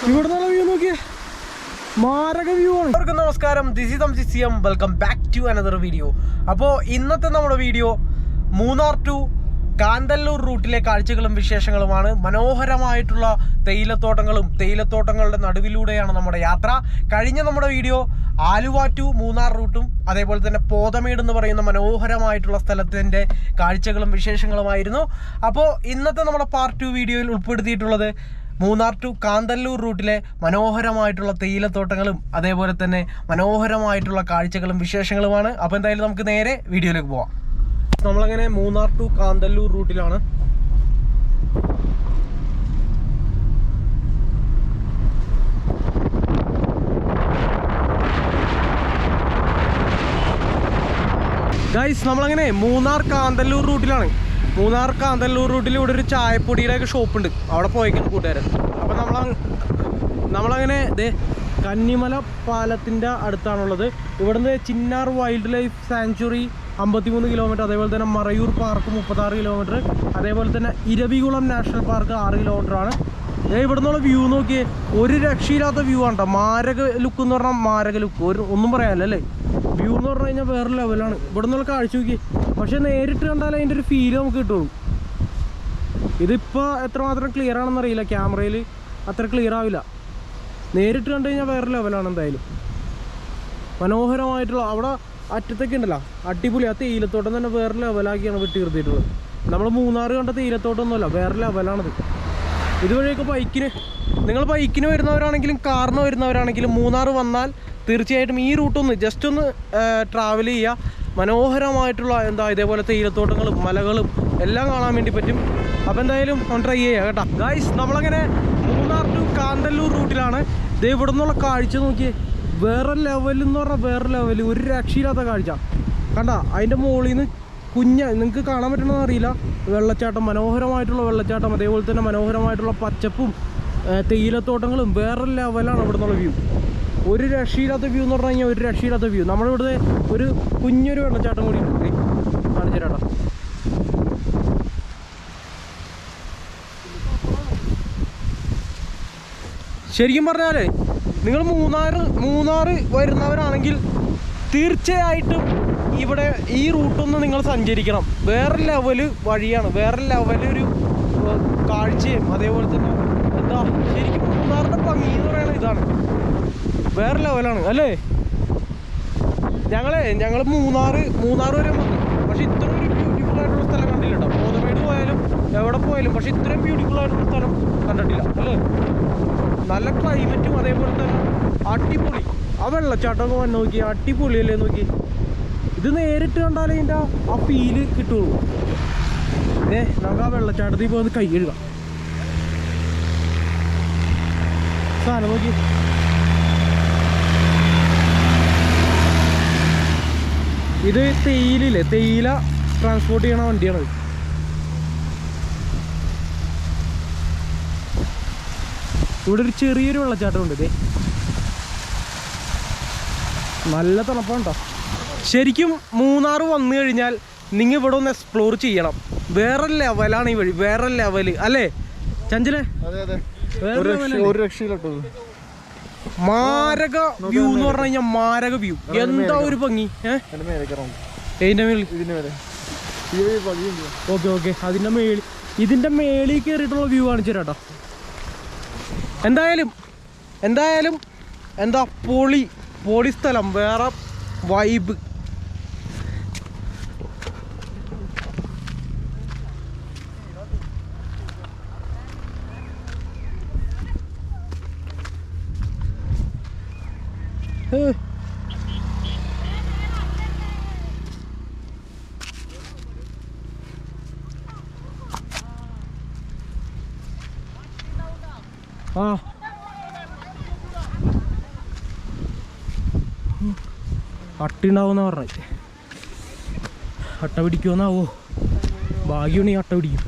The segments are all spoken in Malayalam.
ഇവിടുന്നുള്ള വ്യൂ നോക്കിയേ, മാരക വ്യൂ ആണ്. എല്ലാവർക്കും നമസ്കാരം, this is MCCM. Welcome back to another video. അപ്പോൾ ഇന്നത്തെ നമ്മുടെ വീഡിയോ മൂന്നാർ ടു കാന്തല്ലൂർ റൂട്ടിലെ കാഴ്ചകളും വിശേഷങ്ങളുമാണ്. മനോഹരമായിട്ടുള്ള തേയിലത്തോട്ടങ്ങളുടെ നടുവിലൂടെയാണ് നമ്മുടെ യാത്ര. കഴിഞ്ഞ നമ്മുടെ വീഡിയോ ആലുവ ടു മൂന്നാർ റൂട്ടും അതേപോലെ തന്നെ പോതമേട് എന്ന് പറയുന്ന മനോഹരമായിട്ടുള്ള സ്ഥലത്തിൻ്റെ കാഴ്ചകളും വിശേഷങ്ങളുമായിരുന്നു. അപ്പോൾ ഇന്നത്തെ നമ്മുടെ പാർട്ട് 2 വീഡിയോയിൽ ഉൾപ്പെടുത്തിയിട്ടുള്ളത് മൂന്നാർ ടു കാന്തല്ലൂർ റൂട്ടിലെ മനോഹരമായിട്ടുള്ള തേയിലത്തോട്ടങ്ങളും അതേപോലെ തന്നെ മനോഹരമായിട്ടുള്ള കാഴ്ചകളും വിശേഷങ്ങളുമാണ്. അപ്പോൾ എന്തായാലും നമുക്ക് നേരെ വീഡിയോയിലേക്ക് പോവാം. നമ്മളങ്ങനെ മൂന്നാർ ടു കാന്തല്ലൂർ റൂട്ടിലാണ്. ഗൈസ്, നമ്മളങ്ങനെ മൂന്നാർ കാന്തല്ലൂർ റൂട്ടിലാണ്. മൂന്നാർ കാന്തല്ലൂർ റൂട്ടിൽ ഇവിടെ ഒരു ചായപ്പൊടിയുടെ ഒക്കെ ഷോപ്പുണ്ട്, അവിടെ പോയേക്കുന്നു കൂട്ടുകാരൻ. അപ്പം നമ്മളങ്ങനെ കന്നിമല പാലത്തിൻ്റെ അടുത്താണുള്ളത്. ഇവിടുന്ന് Chinnar wild life sanctuary 53 kilometre, അതേപോലെ തന്നെ മറയൂർ പാർക്ക് 36 കിലോമീറ്റർ, അതേപോലെ തന്നെ ഇരവികുളം നാഷണൽ പാർക്ക് 6 കിലോമീറ്ററാണ്. ഇവിടെ നിന്നുള്ള വ്യൂ നോക്കിയേ, ഒരു രക്ഷയില്ലാത്ത വ്യൂ ആണ് കേട്ടോ. മാരക ലുക്ക് എന്ന് പറഞ്ഞാൽ മാരക ലുക്ക്, ഒന്നും പറയാനല്ല അല്ലേ. വ്യൂ എന്ന് പറഞ്ഞു കഴിഞ്ഞാൽ വേറെ ലെവലാണ്. ഇവിടെ നിന്നുള്ള കാഴ്ച നോക്കി. പക്ഷെ നേരിട്ട് കണ്ടാൽ അതിൻ്റെ ഒരു ഫീല് നമുക്ക് കിട്ടുള്ളൂ. ഇതിപ്പോൾ എത്രമാത്രം ക്ലിയർ ആണെന്ന് അറിയില്ല, ക്യാമറയിൽ അത്ര ക്ലിയർ ആവില്ല. നേരിട്ട് കണ്ടു കഴിഞ്ഞാൽ വേറെ ലെവലാണ്. എന്തായാലും മനോഹരമായിട്ടുള്ള അവിടെ അറ്റത്തൊക്കെ ഉണ്ടല്ലോ, അടിപൊളി. ആ തേയിലത്തോട്ടം തന്നെ വേറെ ലെവലാക്കിയാണ് വിട്ട് നിർത്തിയിട്ടുള്ളത്. നമ്മൾ മൂന്നാർ കണ്ട തേയിലത്തോട്ടമൊന്നുമല്ല, വേറെ ലെവലാണിത്. ഇതുവഴിയൊക്കെ നിങ്ങൾ ബൈക്കിന് വരുന്നവരാണെങ്കിലും കാറിന് വരുന്നവരാണെങ്കിലും മൂന്നാർ വന്നാൽ തീർച്ചയായിട്ടും ഈ റൂട്ടൊന്ന് ജസ്റ്റ് ഒന്ന് ട്രാവൽ ചെയ്യുക. മനോഹരമായിട്ടുള്ള ഇതേപോലെ തേയിലത്തോട്ടങ്ങളും മലകളും എല്ലാം കാണാൻ വേണ്ടി പറ്റും. അപ്പോൾ എന്തായാലും ഒന്ന് ട്രൈ ചെയ്യുക കേട്ടോ. ഗൈസ്, നമ്മളങ്ങനെ മൂന്നാർ ടു കാന്തല്ലൂർ റൂട്ടിലാണ്. ഇവിടെ നിന്നുള്ള കാഴ്ച നോക്കിയേ, വേറെ ലെവലെന്ന് പറഞ്ഞാൽ വേറെ ലെവൽ, ഒരു രക്ഷയില്ലാത്ത കാഴ്ച കണ്ട. അതിൻ്റെ മുകളിൽ നിന്ന് നിങ്ങൾക്ക് കാണാൻ പറ്റണമെന്ന് അറിയില്ല, വെള്ളച്ചാട്ടം, മനോഹരമായിട്ടുള്ള വെള്ളച്ചാട്ടം, അതേപോലെ തന്നെ മനോഹരമായിട്ടുള്ള പച്ചപ്പും തേയിലത്തോട്ടങ്ങളും വേറെ ലെവലാണ് ഇവിടെ നിന്നുള്ള വ്യൂ. ഒരു രക്ഷയില്ലാത്ത വ്യൂ എന്ന് പറഞ്ഞു കഴിഞ്ഞാൽ ഒരു രക്ഷയില്ലാത്ത വ്യൂ. നമ്മളിവിടുത്തെ ഒരു കുഞ്ഞൊരു വെള്ളച്ചാട്ടം കൂടി കാണിച്ചു തരാം. ശരിക്കും പറഞ്ഞാലേ നിങ്ങൾ മൂന്നാർ വരുന്നവരാണെങ്കിൽ തീർച്ചയായിട്ടും ഇവിടെ ഈ റൂട്ടൊന്ന് നിങ്ങൾ സഞ്ചരിക്കണം. വേറെ ലെവല് വഴിയാണ്, വേറെ ലെവലൊരു കാഴ്ചയും അതേപോലെ തന്നെ ശരിക്കും മൂന്നാറിൻ്റെ ഭംഗി എന്ന് പറയുന്നത് ഇതാണ്, വേറെ ലെവലാണ് അല്ലേ. ഞങ്ങൾ മൂന്നാർ വരെ വന്നു, പക്ഷെ ഇത്ര ഒരു ബ്യൂട്ടിഫുൾ ആയിട്ടുള്ള സ്ഥലം കണ്ടില്ല കേട്ടോ. പോതമേട് പോയാലും എവിടെ പോയാലും പക്ഷെ ഇത്രയും ബ്യൂട്ടിഫുൾ ആയിട്ടുള്ള സ്ഥലം കണ്ടിട്ടില്ല അല്ലേ. നല്ല ക്ലൈമറ്റും അതേപോലെ തന്നെ അടിപൊളി. ആ വെള്ളച്ചാട്ടമൊക്കെ വന്ന് നോക്കി, അടിപൊളിയല്ലേ നോക്കി. ഇത് നേരിട്ട് കണ്ടാലേ ഇതിൻ്റെ ആ ഫീല് കിട്ടുള്ളൂ. നമുക്ക് ആ വെള്ളച്ചാട്ടത്തിൽ പോയി കൈ കഴുകാം. സാധനം നോക്കി, ഇത് തേയില ട്രാൻസ്പോർട്ട് ചെയ്യണ വണ്ടിയാണത്. ഇവിടെ ഒരു ചെറിയൊരു വെള്ളച്ചാട്ടമുണ്ട്. നല്ല തണുപ്പാണ് കേട്ടോ. ശരിക്കും മൂന്നാർ വന്നു കഴിഞ്ഞാൽ നിങ്ങൾ ഇവിടെ ഒന്ന് എക്സ്പ്ലോർ ചെയ്യണം. വേറെ ലെവലാണ് ഈ വഴി, വേറെ ലെവല് അല്ലേ ചഞ്ചലേ? ഒരു രക്ഷയിലോട്ടോ. മാരക വ്യൂ എന്ന് പറഞ്ഞു കഴിഞ്ഞാൽ മാരക വ്യൂ. എന്താ ഒരു ഭംഗി. ഓക്കെ ഇതിന്റെ മേളിൽ കയറിയിട്ടുള്ള വ്യൂ കാണിച്ചു തരാട്ടോ. എന്തായാലും പൊളി സ്ഥലം, വേറെ വൈബ്. അട്ടുണ്ടാവുമെന്നാ പറഞ്ഞത്. അട്ട പിടിക്കുമെന്നാവോ? ഭാഗ്യമാണെങ്കിൽ അട്ട പിടിക്കും.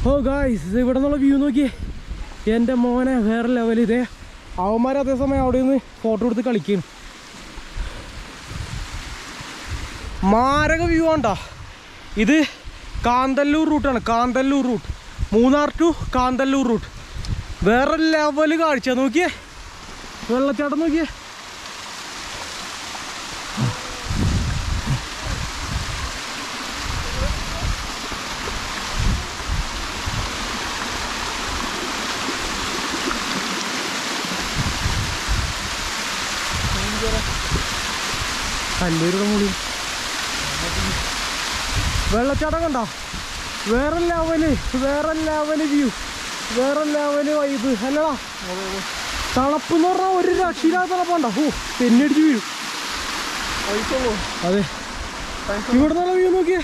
ഓ ഗായ്സ്, ഇവിടെ നിന്നുള്ള വ്യൂ നോക്കിയേ, എൻ്റെ മോനെ വേറെ ലെവൽ. ഇതേ അവന്മാർ അതേസമയം അവിടെ നിന്ന് ഫോട്ടോ എടുത്ത് കളിക്കുകയാണ്. മാരക വ്യൂ ആണ്ടാ. ഇത് കാന്തല്ലൂർ റൂട്ടാണ്, Kanthalloor route, Munnar to Kanthalloor route. വേറെ ലെവല് കാഴ്ച. നോക്കിയേ വെള്ളച്ചാട്ടം, നോക്കിയേ. കല്ലൂരുടെ മുകളിൽ വെള്ളച്ചാട്ടം കണ്ടോ? വേറെ ലെവല് വ്യൂ, വേറെ ലെവല് വൈബ് അല്ലടാ. തണുപ്പ് എന്ന് പറഞ്ഞാൽ ഒരു രക്ഷയില്ലാത്ത തണുപ്പുണ്ടോ. തെന്നടിച്ച് വീഴും. അതെ, ഇവിടെ നല്ല വ്യൂ നോക്കിയേ,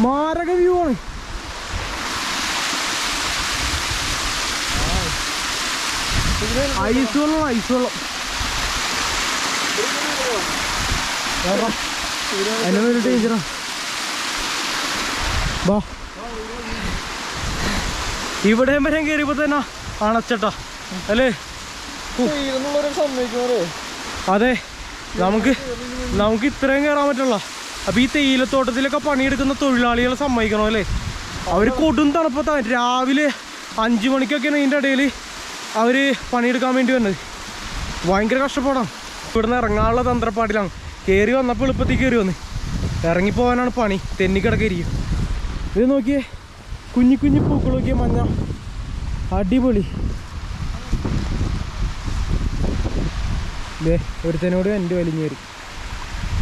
മാരക വ്യൂ ആണ്. ഐസ് വെള്ളം, ഐസ് വെള്ളം. അതിൻ്റെ ഒരു ഡേഞ്ചറാ. ബാ, ഇവിടെ വരെ കയറിയപ്പോ തന്നെ അണച്ചട്ടാ അല്ലേ. അതെ, നമുക്ക് ഇത്രയും കയറാൻ പറ്റുള്ള. അപ്പൊ ഈ തേയിലത്തോട്ടത്തിലൊക്കെ പണിയെടുക്കുന്ന തൊഴിലാളികളെ സമ്മതിക്കണോ അല്ലേ. അവര് കൊടും തണുപ്പത്താണ്. രാവിലെ 5 മണിക്കൊക്കെയാണ് ഇതിൻ്റെ ഇടയിൽ അവര് പണിയെടുക്കാൻ വേണ്ടി വന്നത്. ഭയങ്കര കഷ്ടപ്പാടാണ്. ഇവിടുന്ന് ഇറങ്ങാനുള്ള തന്ത്രപ്പാടിലാണ്. കയറി വന്നപ്പോൾ എളുപ്പത്തിൽ കയറി വന്ന്, ഇറങ്ങിപ്പോവാനാണ് പണി. തെന്നിക്കിടക്കരിക്കും. ഇത് നോക്കിയേ, കുഞ്ഞു കുഞ്ഞു പൂക്കൾ നോക്കിയേ, മഞ്ഞ, അടിപൊളി. ദേ ഒരുത്തനോട് എൻ്റെ വലിഞ്ഞു വരും.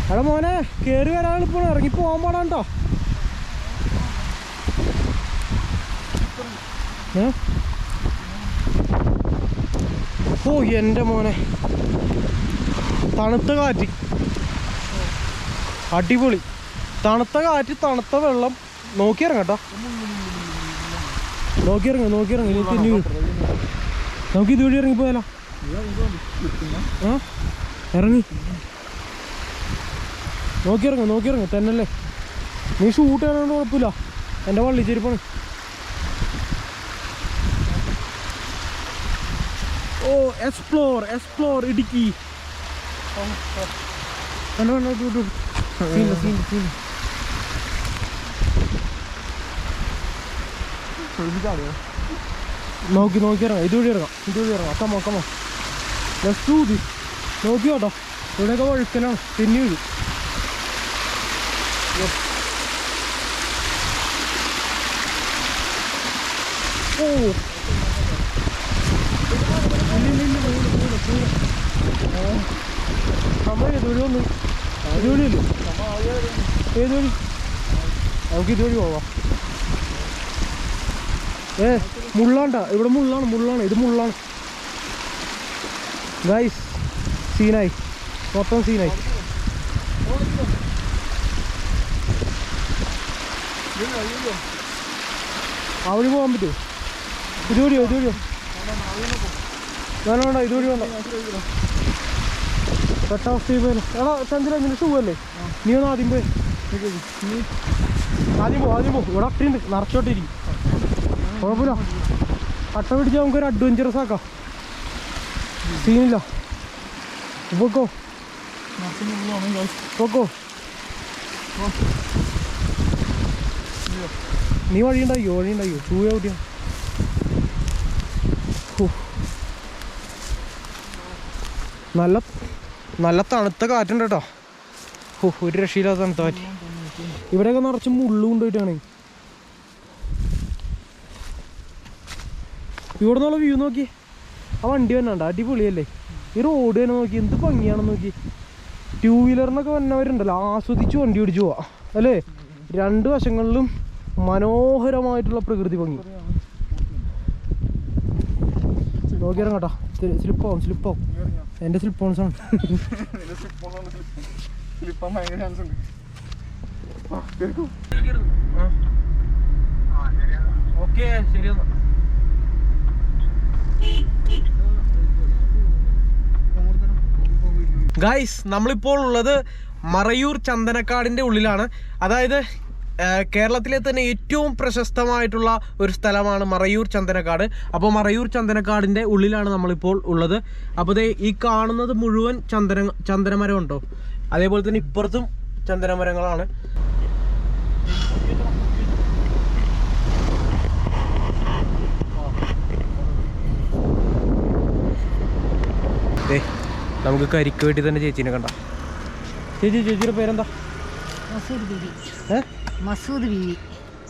അവിടെ മോനെ കയറി വരാൻ എളുപ്പമാണ്, ഇറങ്ങി പോകാൻ പാടാണ് കേട്ടോ. ഓ എൻ്റെ മോനെ, തണുത്ത കാറ്റ്, അടിപൊളി. തണുത്ത കാറ്റ്, തണുത്ത വെള്ളം. നോക്കിയിറങ്ങ കേട്ടോ, നോക്കിയിറങ്ങ ഇനി തിന്നു. നമുക്ക് ഇതുവഴി ഇറങ്ങിപ്പോയാലോ? ആ ഇറങ്ങി, നോക്കിയിറങ്ങ തന്നെയല്ലേ. നീ ഷൂട്ട് ചെയ്യാനൊന്നും കുഴപ്പമില്ല, എൻ്റെ വള്ളിച്ചെരുപ്പാണ്. ഓ എക്സ്പ്ലോർ ഇടുക്കി. നോക്കിയിറങ്ങാം, ഇതുവഴി ഇറങ്ങാം. Come on let's do this. നോക്കി കേട്ടോ, ഇവിടെയൊക്കെ വഴുക്കലാണ്, തെന്നി വീഴും. ഓ നമ്മൾ ഇതുവഴി വന്നു. ഇതുവഴിയല്ലോ, ഏത് വഴി? നമുക്ക് ഇതുവഴി പോവാം. മുള്ളാണ്ട, ഇവിടെ മുള്ളാണ്, ഇത് മുള്ളാണ് ഗൈസ്. സീനായി, മൊത്തം സീനായി. അവിടെ പോകാൻ പറ്റുമോ? ഇതുവഴിയോ? വേണ്ട, ഇതുവഴി വേണ്ട. പെട്ടവസ്ഥയിൽ എടാ ചന്ദ്ര, നിന്റെ ഷൂ അല്ലേ? നീ ഒന്ന് ആദ്യം പോയി, ആദ്യം പോ. ഇവിടെ അട്ടയുണ്ട്, നിറച്ചോട്ടിരിക്കും. കുഴപ്പമില്ല, അട്ട പിടിച്ചാൽ നമുക്കൊരു അഡ്വഞ്ചറസ് ആക്കാം. സീനില്ല. പൊക്കോ. നീ വഴി ഉണ്ടാക്കിയോ? ഷൂ ഔട്ടിയാ. നല്ല തണുത്ത കാറ്റുണ്ട് കേട്ടോ. ഒരു രക്ഷയില്ലാത്ത തണുത്ത കാറ്റ്. ഇവിടെയൊക്കെ നിറച്ച് മുള്ളു കൊണ്ടുപോയിട്ടാണ്. ഇവിടെ നിന്നുള്ള വ്യൂ നോക്കി, ആ വണ്ടി തന്നെ ഉണ്ട്, അടിപൊളിയല്ലേ. ഈ റോഡ് തന്നെ നോക്കി, എന്ത് ഭംഗിയാണെന്ന് നോക്കി. 2 വീലറിനൊക്കെ വന്നവരുണ്ടല്ലോ, ആസ്വദിച്ച് വണ്ടി ഓടിച്ചു പോവാ അല്ലേ. 2 വശങ്ങളിലും മനോഹരമായിട്ടുള്ള പ്രകൃതി ഭംഗി. നോക്കിയാലും കേട്ടോ, സ്ലിപ്പാവും. എൻ്റെ സ്ലിപ്പോൺസാണ്. ഓക്കെ, ശരി. ഗൈസ്, നമ്മളിപ്പോൾ ഉള്ളത് മറയൂർ ചന്ദനക്കാടിൻ്റെ ഉള്ളിലാണ്. അതായത് കേരളത്തിലെ തന്നെ ഏറ്റവും പ്രശസ്തമായിട്ടുള്ള ഒരു സ്ഥലമാണ് മറയൂർ ചന്ദനക്കാട്. അപ്പോൾ മറയൂർ ചന്ദനക്കാടിൻ്റെ ഉള്ളിലാണ് നമ്മളിപ്പോൾ ഉള്ളത്. അപ്പോൾ ഈ കാണുന്നത് മുഴുവൻ ചന്ദനമരം ഉണ്ടോ. അതേപോലെ തന്നെ ഇപ്പുറത്തും ചന്ദന മരങ്ങളാണ്. നമുക്ക് കരിക്ക് വേണ്ടി തന്നെ ചേച്ചീനെ കണ്ട. ചേച്ചിയുടെ പേരെന്താ?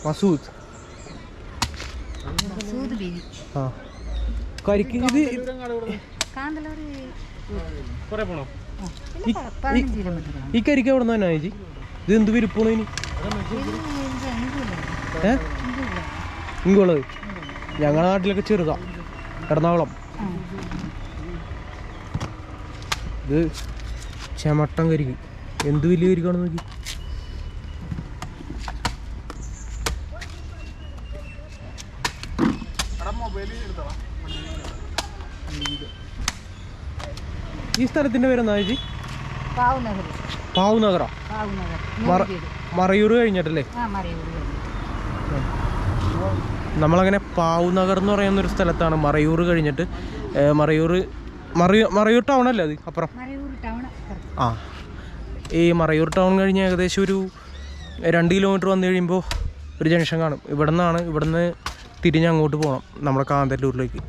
മസൂദ്. ആ കരിക്ക് ഇത് ഈ കരിക്ക് എവിടെ നിന്ന് തന്നെ ചേച്ചി? ഇത് എന്ത് വിരിപ്പോണു ഇനി? ഇങ്ങുള്ളത് ഞങ്ങളുടെ നാട്ടിലൊക്കെ ചെറുതാ, എറണാകുളം. ഇത് ചെമട്ടം കരിക്ക്, എന്ത് വലിയ കരിക്കാണെന്ന് നോക്കി. ഈ സ്ഥലത്തിന്റെ പേരെന്താ ചേച്ചി? പാവുനഗറ. മറയൂർ കഴിഞ്ഞിട്ടല്ലേ? നമ്മളങ്ങനെ പാവുനഗർ എന്ന് പറയുന്നൊരു സ്ഥലത്താണ്. മറയൂർ കഴിഞ്ഞിട്ട് മറയൂർ ടൗൺ അല്ലേ അത് അപ്പുറം? ആ, ഈ മറയൂർ ടൗൺ കഴിഞ്ഞ് ഏകദേശം ഒരു 2 കിലോമീറ്റർ വന്നു കഴിയുമ്പോൾ ഒരു ജംഗ്ഷൻ കാണും. ഇവിടുന്ന് തിരിഞ്ഞ് അങ്ങോട്ട് പോകണം, നമ്മുടെ കാന്തല്ലൂരിലേക്ക്.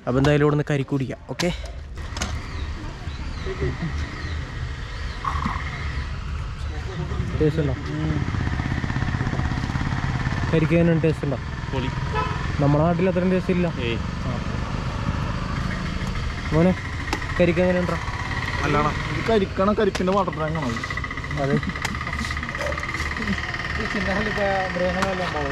അപ്പോൾ എന്തായാലും ഇവിടുന്ന് കരിക്ക് കുടിക്കാം. ഓക്കെ, ടേസ്റ്റ് ഉണ്ടോ? കരിക്ക് തന്നെ ടേസ്റ്റ് ഉണ്ടോ? നമ്മുടെ നാട്ടിൽ അത്രയും ടേസ്റ്റ് ഇല്ല മോനെ. കരിക്ക് എങ്ങനെ ഉണ്ടോ? അല്ലാണോ കരിക്കിന്റെ വാട്ടർ ടാങ്കാണോ? അതെ.